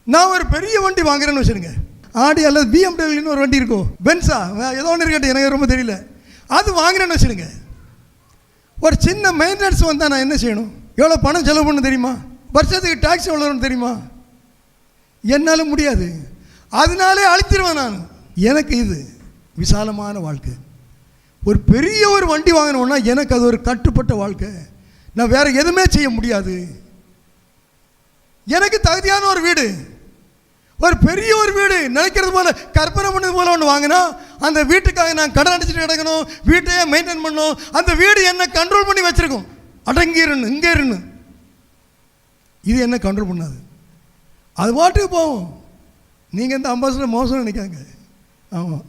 நான் ஒரு பெரிய வண்டி வாங்குறேன்னு வச்சுருங்க, ஆடி அல்லது பிஎம்டபிள்யூன்னு ஒரு வண்டி இருக்கும், பென்ஸா ஏதோ ஒன்று இருக்கட்டும், எனக்கு ரொம்ப தெரியல, அது வாங்குறேன்னு வச்சுருங்க. ஒரு சின்ன மெயின்டெனன்ஸ் வந்தால் நான் என்ன செய்யணும்? எவ்வளோ பணம் செலவு பண்ண தெரியுமா? வருஷத்துக்கு டாக்ஸ் எவ்வளோன்னு தெரியுமா? என்னால் முடியாது, அதனாலே அழித்திருவேன் நான். எனக்கு இது விசாலமான வாழ்க்கை. ஒரு பெரிய ஒரு வண்டி வாங்கணும்னா எனக்கு அது ஒரு கட்டுப்பட்ட வாழ்க்கை. நான் வேறு எதுவுமே செய்ய முடியாது. எனக்கு தகுதியான ஒரு வீடு, ஒரு பெரிய ஒரு வீடு, நினைக்கிறது போல கற்பனை பண்ணது போல ஒன்று வாங்கினா அந்த வீட்டுக்காக நான் கடன் அடிச்சுட்டு கிடக்கணும், வீட்டையே மெயின்டைன் பண்ணணும். அந்த வீடு என்ன கண்ட்ரோல் பண்ணி வச்சுருக்கோம், அடங்கிருன்னு இங்கே இருன்னு. இது என்ன கண்ட்ரோல் பண்ணாது, அது பாட்டுக்கு போவோம். நீங்கள் இந்த அம்பாசிடர் மோசம் நினைக்காங்க. ஆமாம்,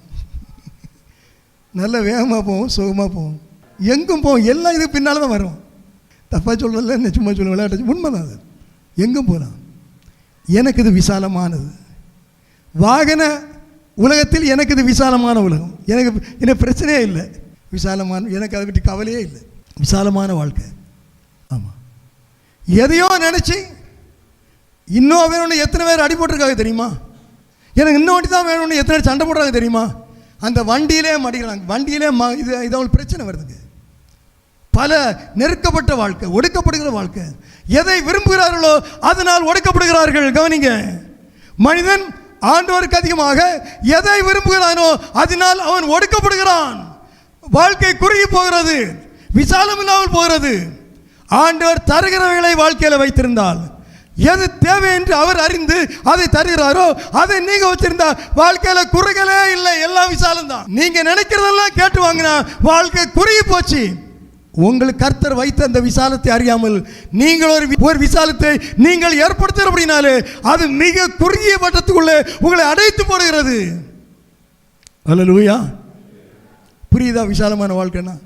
நல்ல வேகமாக போவோம், சுகமாக போவோம், எங்கும் போவோம். எல்லாம் இது பின்னால் தான் வரும். தப்பாக சொல்கிறதில்ல, என்ன சும்மா சொல்ல விளையாட்டு, உண்மைதான். அது எங்கும் போகலாம். எனக்கு இது விசாலமானது. வாகன உலகத்தில் எனக்கு இது விசாலமான உலகம். எனக்கு பிரச்சனையே இல்லை. விசாலமான, எனக்கு அதை பற்றி கவலையே இல்லை. விசாலமான வாழ்க்கை. ஆமாம், எதையோ நினச்சி இன்னும் வேணும்னு எத்தனை பேர் அடி போட்டிருக்காங்க தெரியுமா? எனக்கு இன்னும் வண்டி தான் வேணும்னு எத்தனை பேர் சண்டை போடுறாங்க தெரியுமா? அந்த வண்டியிலே மடிக்கிறாங்க, வண்டியிலே இது அவங்களுக்கு பிரச்சனை வருதுங்க. பல நெருக்கப்பட்ட வாழ்க்கை, ஒடுக்கப்படுகிற வாழ்க்கை. எதை விரும்புகிறார்களோ அதனால் ஒடுக்கப்படுகிறார்கள். கவனிங்க, மனிதன் ஆண்டவருக்கு அதிகமாக எதை விரும்புகிறானோ அதனால் அவன் ஒடுக்கப்படுகிறான். வாழ்க்கை குறுகி போகிறது, விசாலம் இல்லாமல் போகிறது. ஆண்டவர் தருகிறவைகளை வாழ்க்கையில் வைத்திருந்தால், எது தேவை என்று அவர் அறிந்து அதை தருகிறாரோ அதை நீங்க வச்சிருந்தா வாழ்க்கையில குறுகலே இல்லை, எல்லாம் விசாலம் தான். நீங்க நினைக்கிறதெல்லாம் கேட்டு வாங்கினா வாழ்க்கை குறுகி போச்சு. உங்களுக்கு கர்த்தர் வைத்த அந்த விசாலத்தை அறியாமல் நீங்கள் ஒரு விசாலத்தை நீங்கள் ஏற்படுத்துகிற அப்படின்னாலே அது மிக குறுகிய வட்டத்துக்குள்ளே உங்களை அடைத்து போடுகிறது. அல்லேலூயா. புரியுதா விசாலமான வாழ்க்கைன்னா?